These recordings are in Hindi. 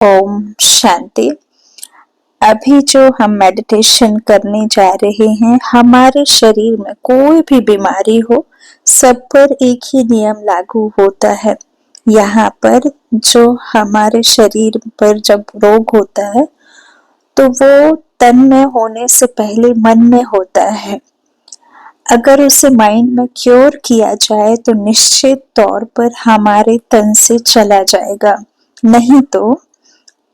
ओम शांति। अभी जो हम मेडिटेशन करने जा रहे हैं, हमारे शरीर में कोई भी बीमारी हो, सब पर एक ही नियम लागू होता है। यहाँ पर जो हमारे शरीर पर जब रोग होता है, तो वो तन में होने से पहले मन में होता है। अगर उसे माइंड में क्योर किया जाए तो निश्चित तौर पर हमारे तन से चला जाएगा, नहीं तो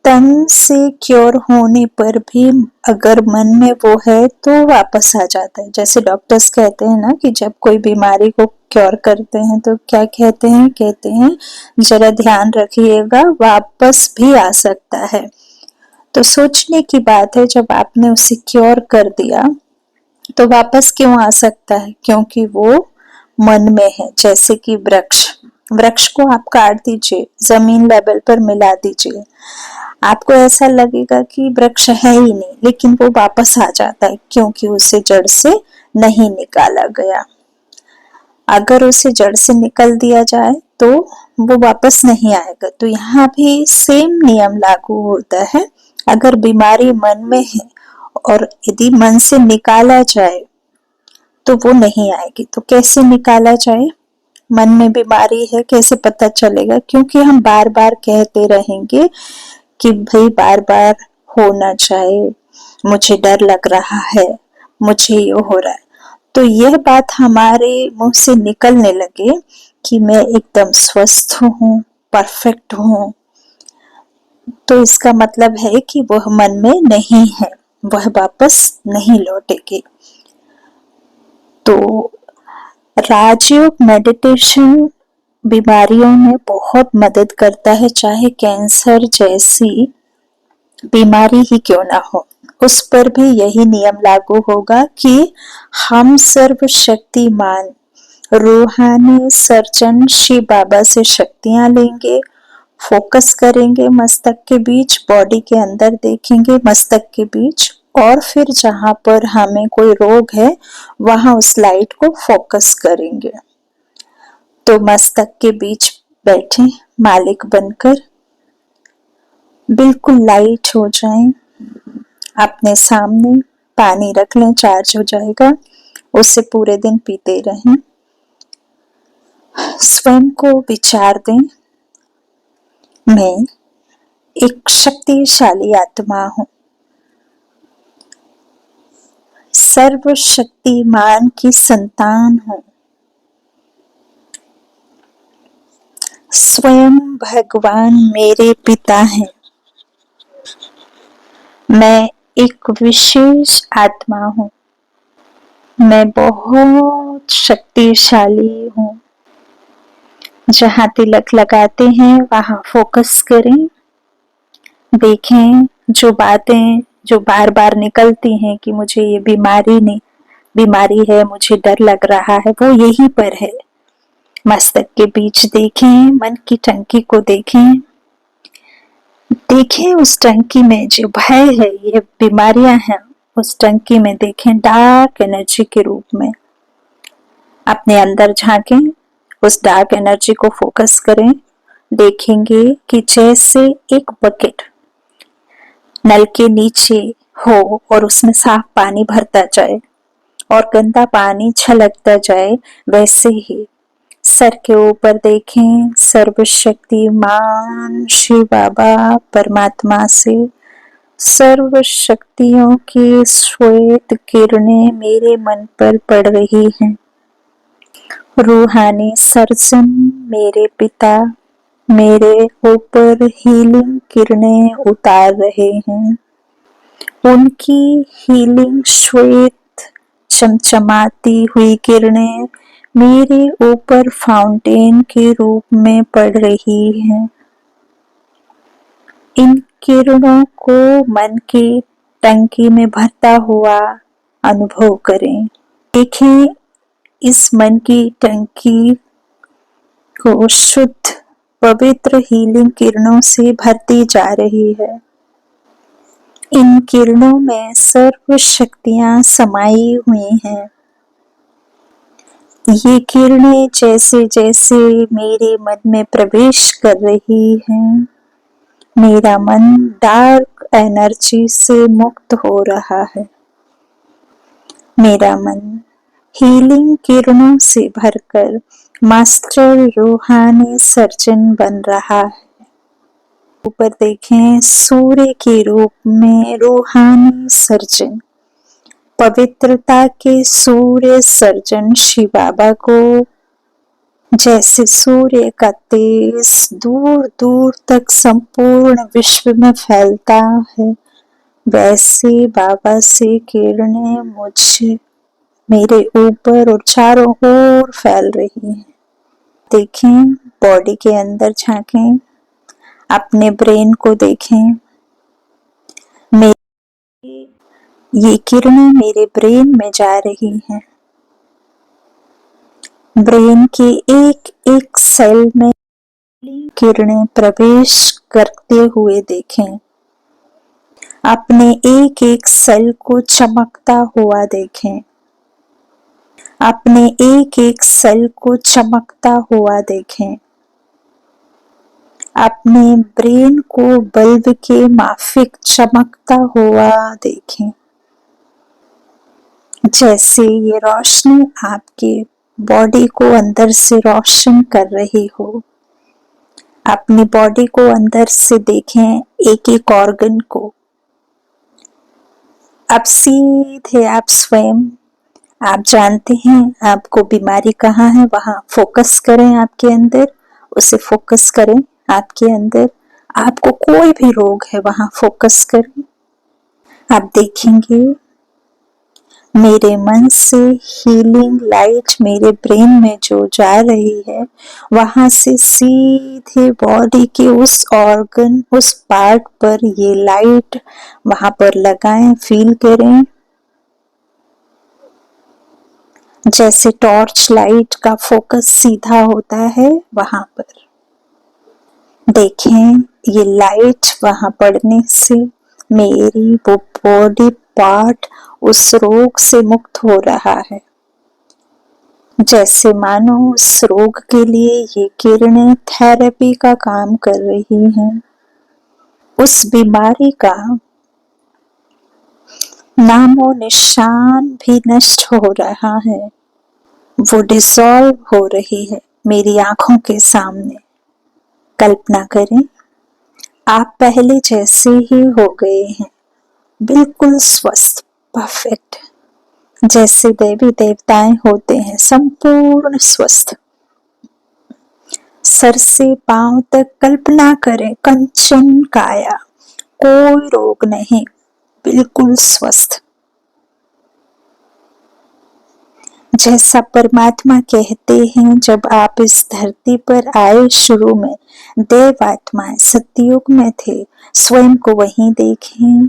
तन से क्योर होने पर भी अगर मन में वो है तो वापस आ जाता है। जैसे डॉक्टर्स कहते हैं ना कि जब कोई बीमारी को क्योर करते हैं तो क्या कहते हैं जरा ध्यान रखिएगा, वापस भी आ सकता है। तो सोचने की बात है, जब आपने उसे क्योर कर दिया तो वापस क्यों आ सकता है? क्योंकि वो मन में है। जैसे कि वृक्ष को आप काट दीजिए, जमीन लेवल पर मिला दीजिए, आपको ऐसा लगेगा कि वृक्ष है ही नहीं, लेकिन वो वापस आ जाता है क्योंकि उसे जड़ से नहीं निकाला गया। अगर उसे जड़ से निकल दिया जाए तो वो वापस नहीं आएगा। तो यहाँ भी सेम नियम लागू होता है। अगर बीमारी मन में है और यदि मन से निकाला जाए तो वो नहीं आएगी। तो कैसे निकाला जाए? मन में बीमारी है, कैसे पता चलेगा? क्योंकि हम बार बार कहते रहेंगे कि भाई बार बार होना चाहिए, मुझे डर लग रहा है, मुझे ये हो रहा है। तो यह बात हमारे मुंह से निकलने लगे कि मैं एकदम स्वस्थ हूँ, परफेक्ट हूँ, तो इसका मतलब है कि वह मन में नहीं है, वह वापस नहीं लौटेगी। तो राजयोग मेडिटेशन बीमारियों में बहुत मदद करता है, चाहे कैंसर जैसी बीमारी ही क्यों ना हो, उस पर भी यही नियम लागू होगा कि हम सर्वशक्तिमान रूहानी सर्जन शिव बाबा से शक्तियां लेंगे, फोकस करेंगे मस्तक के बीच, बॉडी के अंदर देखेंगे मस्तक के बीच, और फिर जहां पर हमें कोई रोग है वहां उस लाइट को फोकस करेंगे। तो मस्तक के बीच बैठे मालिक बनकर, बिल्कुल लाइट हो जाएं। अपने सामने पानी रख लें, चार्ज हो जाएगा, उसे पूरे दिन पीते रहें। स्वयं को विचार दें, मैं एक शक्तिशाली आत्मा हूँ, सर्वशक्तिमान की संतान हूँ, स्वयं भगवान मेरे पिता हैं, मैं एक विशेष आत्मा हूँ, मैं बहुत शक्तिशाली हूँ। जहाँ तिलक लगाते हैं वहां फोकस करें, देखें जो बातें जो बार बार निकलती हैं कि मुझे ये बीमारी है, मुझे डर लग रहा है, वो यहीं पर है। मस्तक के बीच देखें, मन की टंकी को देखें, उस टंकी में जो भय है, ये बीमारियां हैं, उस टंकी में देखें डार्क एनर्जी के रूप में। अपने अंदर झांकें, उस डार्क एनर्जी को फोकस करें, देखेंगे कि जैसे एक बकेट नल के नीचे हो और उसमें साफ पानी भरता जाए और गंदा पानी छलकता जाए, वैसे ही सर के ऊपर देखें सर्वशक्तिमान शिव बाबा परमात्मा से सर्व शक्तियों की श्वेत किरणें मेरे मन पर पड़ रही हैं। रूहानी सर्जन मेरे पिता मेरे ऊपर हीलिंग किरणें उतार रहे हैं। उनकी हीलिंग श्वेत चमचमाती हुई किरणें मेरे ऊपर फाउंटेन के रूप में पड़ रही हैं। इन किरणों को मन की टंकी में भरता हुआ अनुभव करें। देखें इस मन की टंकी को शुद्ध पवित्र हीलिंग किरणों से भरती जा रही है। इन किरणों में सर्व शक्तियां समाई हुई हैं। ये किरणें जैसे जैसे मेरे मन में प्रवेश कर रही हैं, मेरा मन डार्क एनर्जी से मुक्त हो रहा है। मेरा मन हीलिंग किरणों से भरकर मास्टर रूहानी सर्जन बन रहा है। ऊपर देखें, सूर्य के रूप में रूहानी सर्जन, पवित्रता के सूर्य सर्जन शिव बाबा को जैसे सूर्य का तेज दूर दूर तक संपूर्ण विश्व में फैलता है, वैसे बाबा से किरणें मुझे मेरे ऊपर और चारों ओर फैल रही हैं। देखें, बॉडी के अंदर झांकें, अपने ब्रेन को देखें। ये किरणें मेरे ब्रेन में जा रही हैं। ब्रेन के एक एक सेल में किरणें प्रवेश करते हुए देखें। अपने एक एक सेल को चमकता हुआ देखें। अपने एक एक सेल को चमकता हुआ देखें। अपने ब्रेन को बल्ब के माफिक चमकता हुआ देखें। जैसे ये रोशनी आपके बॉडी को अंदर से रोशन कर रही हो। अपनी बॉडी को अंदर से देखें, एक एक ऑर्गन को। अब सीधे आप स्वयं, आप जानते हैं आपको बीमारी कहाँ है, वहां फोकस करें आपके अंदर, उसे फोकस करें आपके अंदर। आपको कोई भी रोग है वहां फोकस करें। आप देखेंगे मेरे मन से हीलिंग लाइट मेरे ब्रेन में जो जा रही है, वहां से सीधे बॉडी के उस ऑर्गन, उस पार्ट पर ये लाइट वहां पर लगाएं, फील करें। जैसे टॉर्च लाइट का फोकस सीधा होता है, वहां पर देखें ये लाइट वहां पड़ने से मेरी वो बॉडी पार्ट उस रोग से मुक्त हो रहा है। जैसे मानो उस रोग के लिए ये किरणें थेरेपी का काम कर रही हैं। उस बीमारी का नामो निशान भी नष्ट हो रहा है, वो डिसॉल्व हो रही है मेरी आंखों के सामने। कल्पना करें आप पहले जैसे ही हो गए हैं, बिल्कुल स्वस्थ, परफेक्ट, जैसे देवी देवताएं होते हैं, संपूर्ण स्वस्थ। सर से पांव तक कल्पना करें, कंचन काया, कोई रोग नहीं, बिल्कुल स्वस्थ। जैसा परमात्मा कहते हैं, जब आप इस धरती पर आए शुरू में देव आत्माएं सतयुग में थे, स्वयं को वहीं देखें।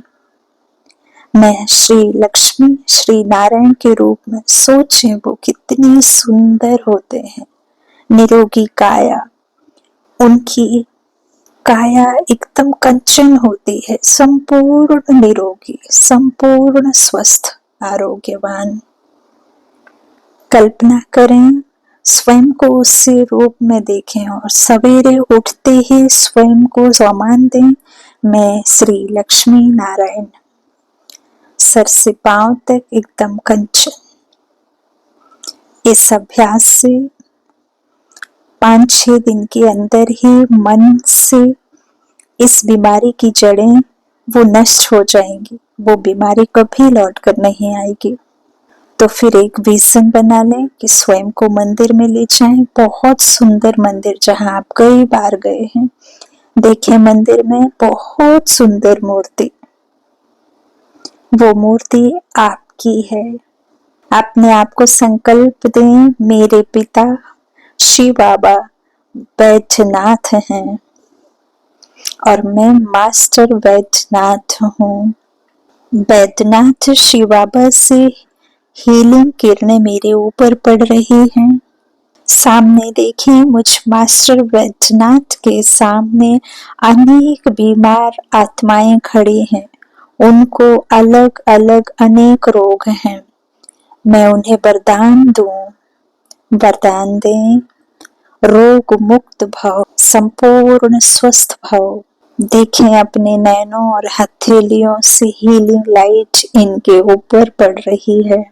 मैं श्री लक्ष्मी, श्री नारायण के रूप में सोचें वो कितनी सुंदर होते हैं। निरोगी काया, उनकी काया एकदम कंचन होती है, संपूर्ण निरोगी, संपूर्ण स्वस्थ, आरोग्यवान। कल्पना करें, स्वयं को उसी रूप में देखें और सवेरे उठते ही स्वयं को सम्मान दें, मैं श्री लक्ष्मी नारायण। सर से पांव तक एकदम कंचन। इस अभ्यास से 5-6 दिन के अंदर ही मन से इस बीमारी की जड़ें वो नष्ट हो जाएंगी, वो बीमारी कभी लौट कर नहीं आएगी। तो फिर एक विजन बना लें कि स्वयं को मंदिर में ले जाएं, बहुत सुंदर मंदिर जहां आप कई बार गए हैं। देखें मंदिर में बहुत सुंदर मूर्ति, वो मूर्ति आपकी है। अपने आप को संकल्प दें, मेरे पिता शिव बाबा वैद्यनाथ हैं और मैं मास्टर वैद्यनाथ हूँ। वैद्यनाथ शिव बाबा से हीलिंग किरणें मेरे ऊपर पड़ रही हैं। सामने देखें, मुझ मास्टर वैद्यनाथ के सामने अनेक बीमार आत्माएं खड़ी हैं। उनको अलग अलग अनेक रोग हैं। मैं उन्हें वरदान दूं, वरदान दें, रोग मुक्त भव, संपूर्ण स्वस्थ भव। देखें अपने नैनों और हथेलियों से हीलिंग लाइट इनके ऊपर पड़ रही है।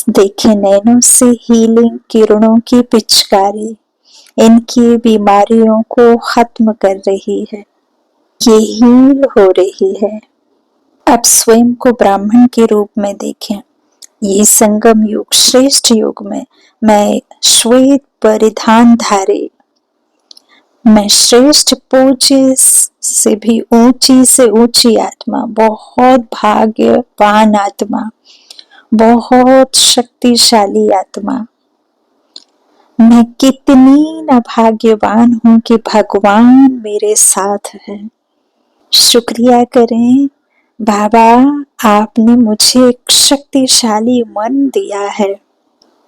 देखें नैनों से हीलिंग किरणों की पिचकारी इनकी बीमारियों को खत्म कर रही है। ये हील हो रही है। अब स्वयं को ब्राह्मण के रूप में देखें। ये संगम युग श्रेष्ठ युग में मैं श्वेत परिधान धारे, मैं श्रेष्ठ पूज्य से भी ऊंची से ऊंची आत्मा, बहुत भाग्यवान आत्मा, बहुत शक्तिशाली आत्मा। मैं कितनी न भाग्यवान हूं कि भगवान मेरे साथ है। शुक्रिया करें बाबा, आपने मुझे एक शक्तिशाली मन दिया है।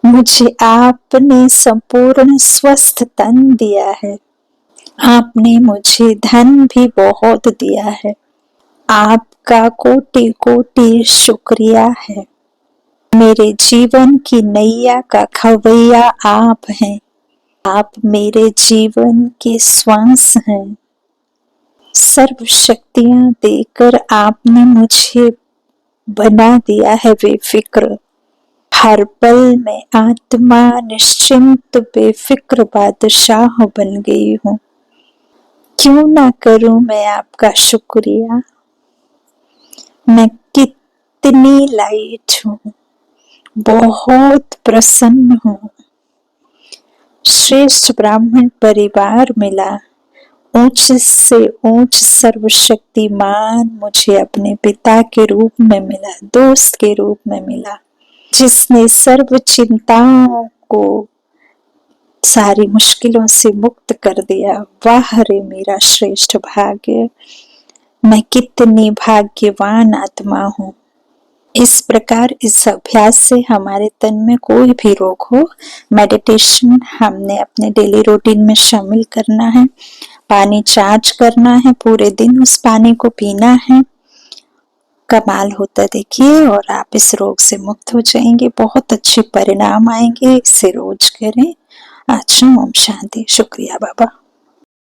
मुझे आपने संपूर्ण स्वस्थ तन दिया है। आपने मुझे धन भी बहुत दिया है। आपका कोटि कोटि शुक्रिया है। मेरे जीवन की नैया का खवैया आप हैं। आप मेरे जीवन के श्वास हैं। सर्व शक्तियां देकर आपने मुझे बना दिया है बेफिक्र। हर पल में आत्मा निश्चिंत बेफिक्र बादशाह बन गई हूँ। क्यों ना करूं मैं आपका शुक्रिया। मैं कितनी लाइट हूँ, बहुत प्रसन्न हूँ। श्रेष्ठ ब्राह्मण परिवार मिला। ऊंच से ऊंच सर्वशक्तिमान मुझे अपने पिता के रूप में मिला, दोस्त के रूप में मिला, जिसने सर्व चिंताओं को सारी मुश्किलों से मुक्त कर दिया। वाह रे मेरा श्रेष्ठ भाग्य, मैं कितनी भाग्यवान आत्मा हूँ। इस प्रकार इस अभ्यास से हमारे तन में कोई भी रोग हो, मेडिटेशन हमने अपने डेली रूटीन में शामिल करना है। पानी चार्ज करना है, पूरे दिन उस पानी को पीना है। कमाल होता देखिए और आप इस रोग से मुक्त हो जाएंगे। बहुत अच्छे परिणाम आएंगे। इसे रोज करें। अच्छा, ओम शांति। शुक्रिया बाबा।